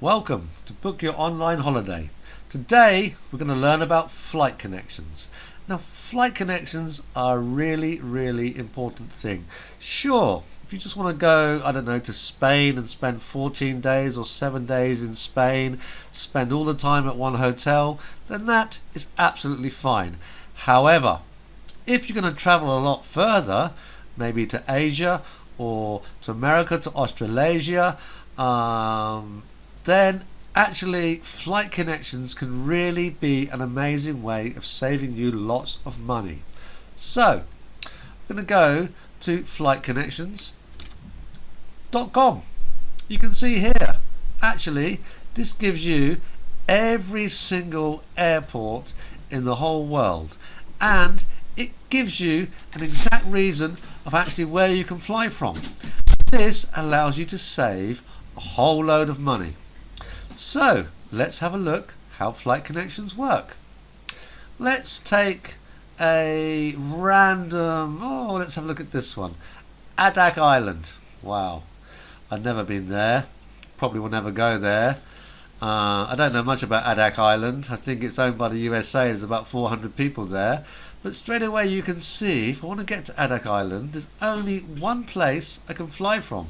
Welcome to Book Your Online Holiday. Today we're going to learn about flight connections. Now, flight connections are a really important thing. Sure, if you just want to go, I don't know, to Spain and spend 14 days or 7 days in Spain, spend all the time at one hotel, then that is absolutely fine. However, if you're going to travel a lot further, maybe to Asia or to America, to Australasia, then actually flight connections can really be an amazing way of saving you lots of money. So, I'm going to go to flightconnections.com. You can see here, actually, this gives you every single airport in the whole world, and it gives you an exact reason of actually where you can fly from. This allows you to save a whole load of money. So let's have a look how flight connections work. Let's take a random, let's have a look at this one. Adak Island. Wow, I've never been there, probably will never go there. I don't know much about Adak Island. I think it's owned by the USA. There's about 400 people there. But straight away you can see, if I want to get to Adak Island, there's only one place I can fly from,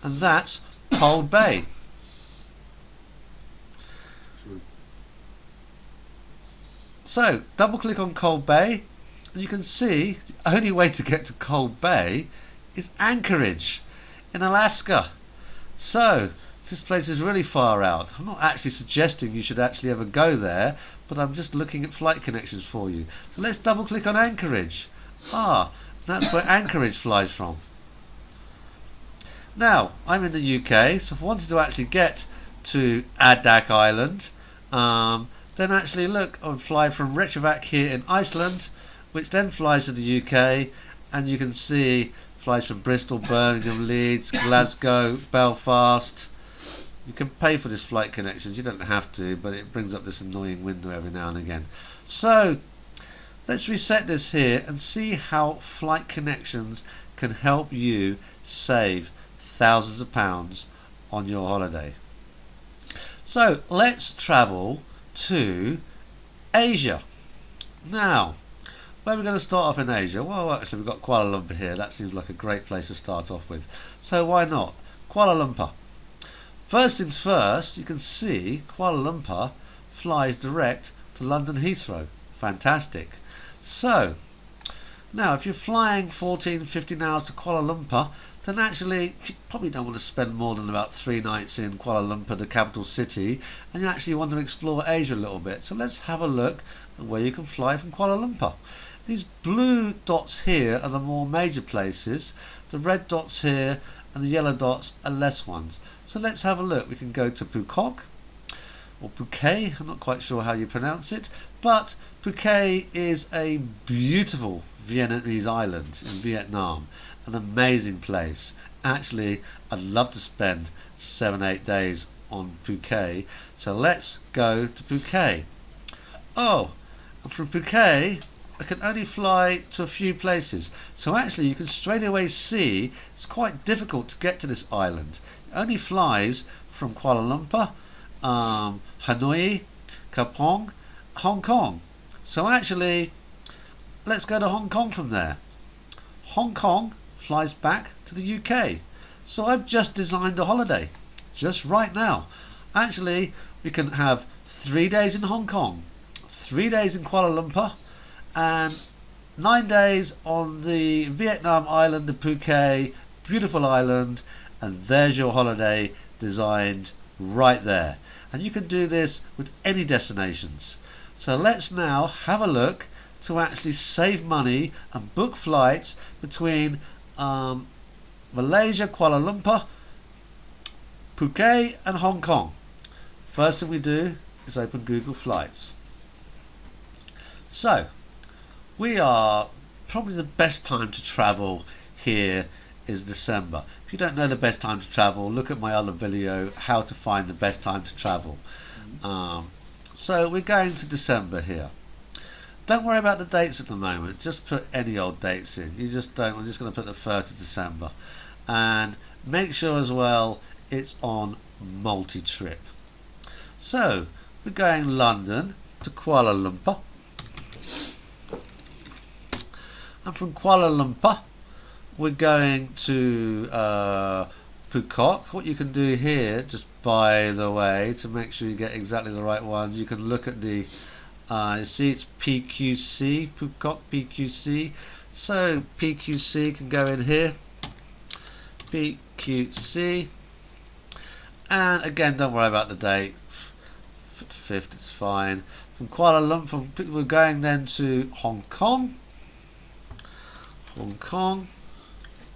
and that's Cold Bay. So double click on Cold Bay and you can see the only way to get to Cold Bay is Anchorage in Alaska. So this place is really far out. I'm not actually suggesting you should actually ever go there, but I'm just looking at flight connections for you. So let's double click on Anchorage. That's where Anchorage flies from. Now I'm in the UK, so if I wanted to actually get to Adak Island, then actually look, I would fly from Reykjavik here in Iceland, which then flies to the UK, and you can see flies from Bristol, Birmingham, Leeds, Glasgow, Belfast. You can pay for this flight connections, you don't have to, but it brings up this annoying window every now and again. So let's reset this here and see how flight connections can help you save thousands of pounds on your holiday. So let's travel to Asia. Now, where are we going to start off in Asia? Well, actually we've got Kuala Lumpur here. That seems like a great place to start off with. So why not? Kuala Lumpur. First things first, you can see Kuala Lumpur flies direct to London Heathrow. Fantastic. So, now if you're flying 14-15 hours to Kuala Lumpur, then actually you probably don't want to spend more than about 3 nights in Kuala Lumpur, the capital city, and you actually want to explore Asia a little bit. So let's have a look at where you can fly from Kuala Lumpur. These blue dots here are the more major places. The red dots here and the yellow dots are less ones. So let's have a look. We can go to Phuket, or Phuket, I'm not quite sure how you pronounce it, but Phuket is a beautiful Vietnamese island in Vietnam. An amazing place. Actually, I'd love to spend 7-8 days on Phuket. So let's go to Phuket. And from Phuket I can only fly to a few places. So actually you can straight away see it's quite difficult to get to this island. It only flies from Kuala Lumpur, Hanoi, Kapong, Hong Kong. So actually let's go to Hong Kong from there. Hong Kong flies back to the UK. So I've just designed a holiday just right now. Actually, we can have 3 days in Hong Kong, 3 days in Kuala Lumpur, and 9 days on the Vietnam island of Phuket, beautiful island, and there's your holiday designed right there. And you can do this with any destinations. So let's now have a look to actually save money and book flights between Malaysia, Kuala Lumpur, Phuket and Hong Kong. First thing we do is open Google Flights. So we are probably the best time to travel here is December. If you don't know the best time to travel, look at my other video, how to find the best time to travel. So we're going to December here. Don't worry about the dates at the moment, just put any old dates in. I'm just going to put the 1st of December. And make sure as well it's on multi-trip. So we're going London to Kuala Lumpur, and from Kuala Lumpur we're going to Phuket. What you can do here, just by the way, to make sure you get exactly the right one, you can look at the you see it's PQC, Phuket PQC. So PQC can go in here, PQC, and again, don't worry about the date. 5th, it's fine. From Kuala Lumpur, we're going then to Hong Kong,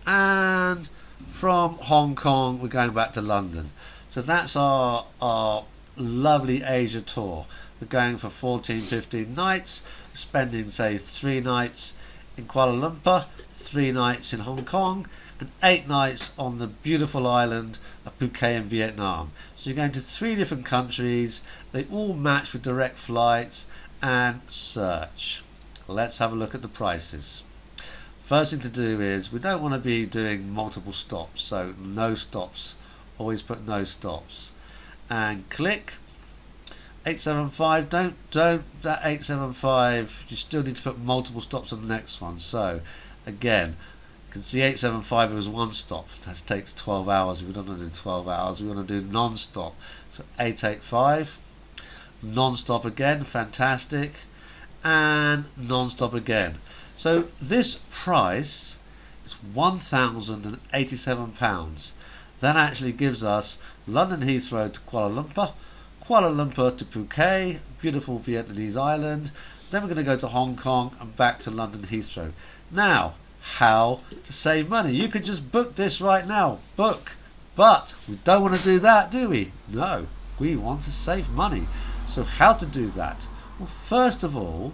and from Hong Kong we're going back to London. So that's our lovely Asia tour. We're going for 14-15 nights, spending say 3 nights in Kuala Lumpur, 3 nights in Hong Kong, and 8 nights on the beautiful island of Phuket in Vietnam. So you're going to 3 different countries. They all match with direct flights and search. Let's have a look at the prices. First thing to do is, we don't want to be doing multiple stops, so no stops. Always put no stops. And click 875. Don't that 875. You still need to put multiple stops on the next one. So again, you can see 875 was 1 stop. That takes 12 hours. We don't want to do 12 hours. We want to do non-stop. So 885, non-stop again. Fantastic. And non-stop again. So this price is £1,087. That actually gives us London Heathrow to Kuala Lumpur to Phuket, beautiful Vietnamese island. Then we're going to go to Hong Kong and back to London Heathrow. Now, how to save money? You could just book this right now. Book. But we don't want to do that, do we? No, we want to save money. So how to do that? Well, first of all,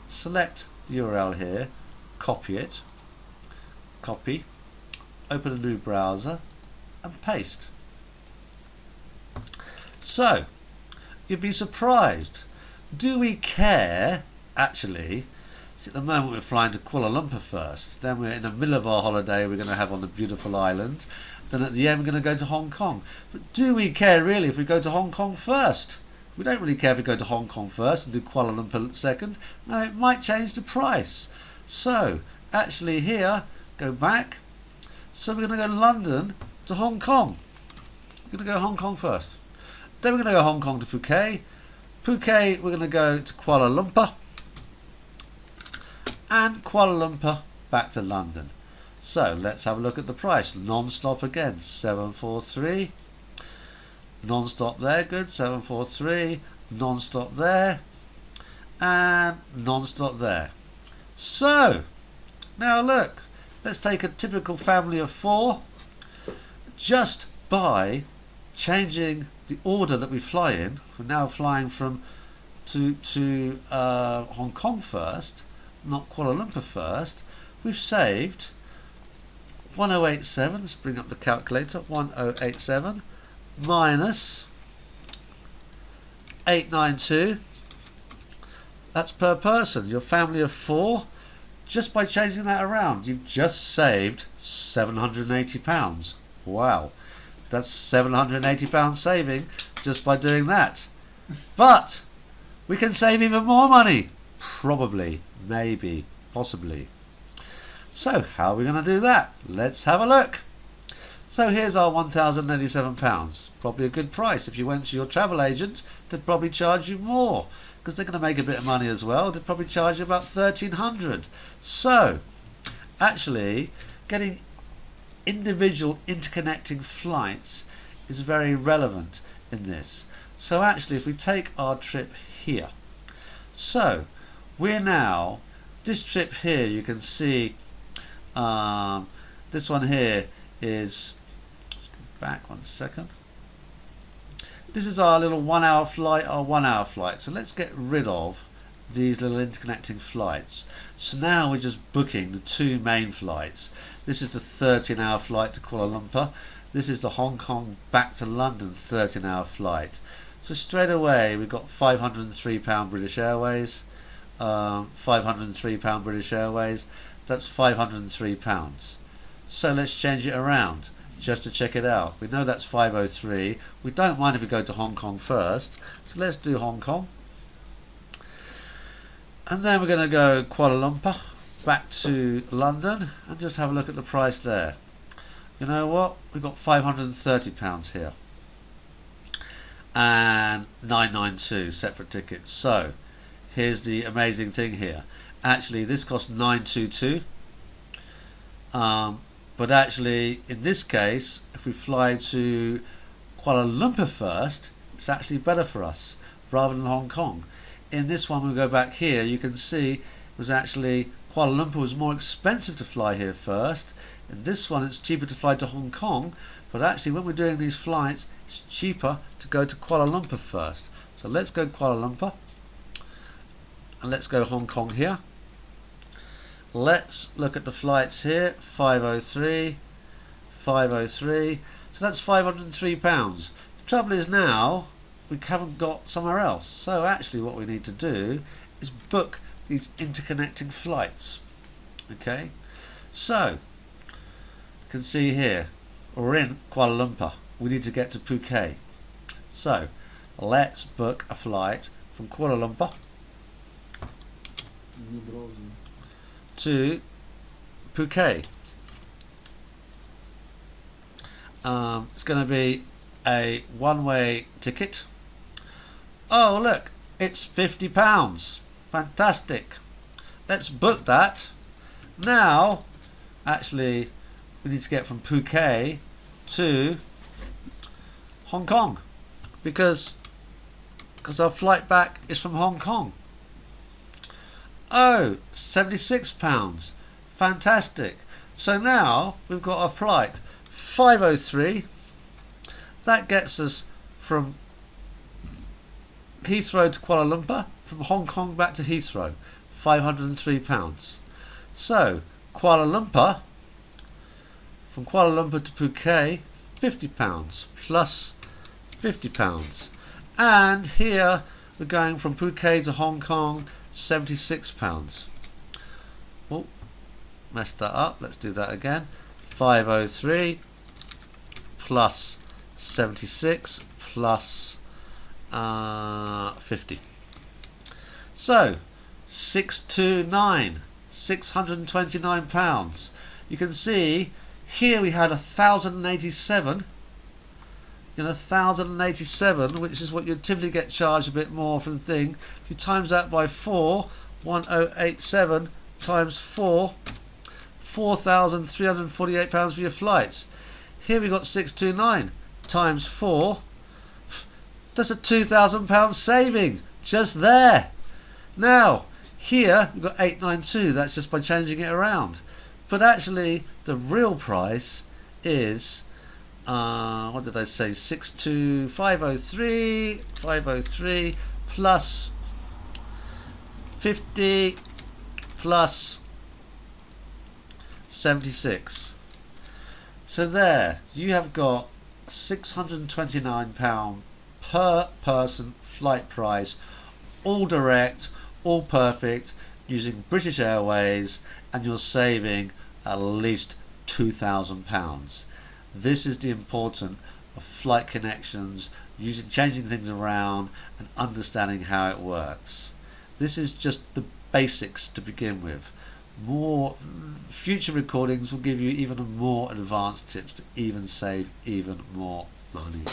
select the URL here, copy it, open a new browser and paste. So you'd be surprised. Do we care actually? See, at the moment we're flying to Kuala Lumpur first, then we're in the middle of our holiday we're going to have on the beautiful island, then at the end we're going to go to Hong Kong. But do we care really if we go to Hong Kong first? We don't really care if we go to Hong Kong first and do Kuala Lumpur second. No, it might change the price. So, actually here, go back. So we're going to go London to Hong Kong. We're going to go Hong Kong first. Then we're going to go Hong Kong to Phuket. Phuket, we're going to go to Kuala Lumpur. And Kuala Lumpur back to London. So, let's have a look at the price. Non-stop again, 743. Non-stop there, good, 743, non-stop there, and non-stop there. So, now look, let's take a typical family of 4, just by changing the order that we fly in. We're now flying from to Hong Kong first, not Kuala Lumpur first. We've saved 1087, let's bring up the calculator, 1087, minus 892, that's per person. Your family of 4, just by changing that around, you've just saved £780. Wow, that's £780 saving just by doing that. But we can save even more money, probably, maybe, possibly. So how are we going to do that? Let's have a look. So here's our £1,087, probably a good price. If you went to your travel agent, they'd probably charge you more, because they're going to make a bit of money as well. They'd probably charge you about £1,300. So, actually, getting individual interconnecting flights is very relevant in this. So actually, if we take our trip here, so we're now, this trip here, you can see, this one here is, let's go back 1 second. This is our little 1 hour flight, our 1 hour flight. So let's get rid of these little interconnecting flights. So now we're just booking the 2 main flights. This is the 13-hour flight to Kuala Lumpur. This is the Hong Kong back to London 13-hour flight. So straight away we've got £503 British Airways, £503 British Airways. That's £503. So let's change it around. just to check it out. We know that's 503. We don't mind if we go to Hong Kong first, so let's do Hong Kong. And then we're going to go Kuala Lumpur, back to London, and just have a look at the price there. You know what? We've got £530 here. And 992 separate tickets. So, here's the amazing thing here. Actually, this costs 922. But actually, in this case, if we fly to Kuala Lumpur first, it's actually better for us, rather than Hong Kong. In this one, we go back here, you can see it was actually Kuala Lumpur was more expensive to fly here first. In this one, it's cheaper to fly to Hong Kong, but actually when we're doing these flights, it's cheaper to go to Kuala Lumpur first. So let's go Kuala Lumpur, and let's go Hong Kong here. Let's look at the flights here. 503, 503. So that's £503. The trouble is now we haven't got somewhere else. So actually what we need to do is book these interconnecting flights. Okay, so you can see here we're in Kuala Lumpur. We need to get to Phuket. So let's book a flight from Kuala Lumpur to Phuket. It's going to be a one-way ticket. Oh look, it's £50. Fantastic. Let's book that. Now, actually, we need to get from Phuket to Hong Kong because our flight back is from Hong Kong. Oh, £76. Fantastic. So now we've got a flight 503. That gets us from Heathrow to Kuala Lumpur, from Hong Kong back to Heathrow. £503. So Kuala Lumpur, from Kuala Lumpur to Phuket, £50 plus £50. And here we're going from Phuket to Hong Kong, £76. Oh, messed that up. Let's do that again. 503 plus 76 plus 50. So £629. You can see here we had 1,087. You know, 1,087, which is what you'd typically get charged a bit more from the thing. If you times that by 4, 1087 times 4, £4,348 for your flights. Here we got 629 times 4. That's a £2,000 saving just there. Now here we've got 892. That's just by changing it around. But actually, the real price is what did I say? 503 plus 50 plus 76. So there you have got £629 per person flight price, all direct, all perfect, using British Airways, and you're saving at least £2,000. This is the importance of flight connections, changing things around and understanding how it works. This is just the basics to begin with. More future recordings will give you even more advanced tips to even save even more money.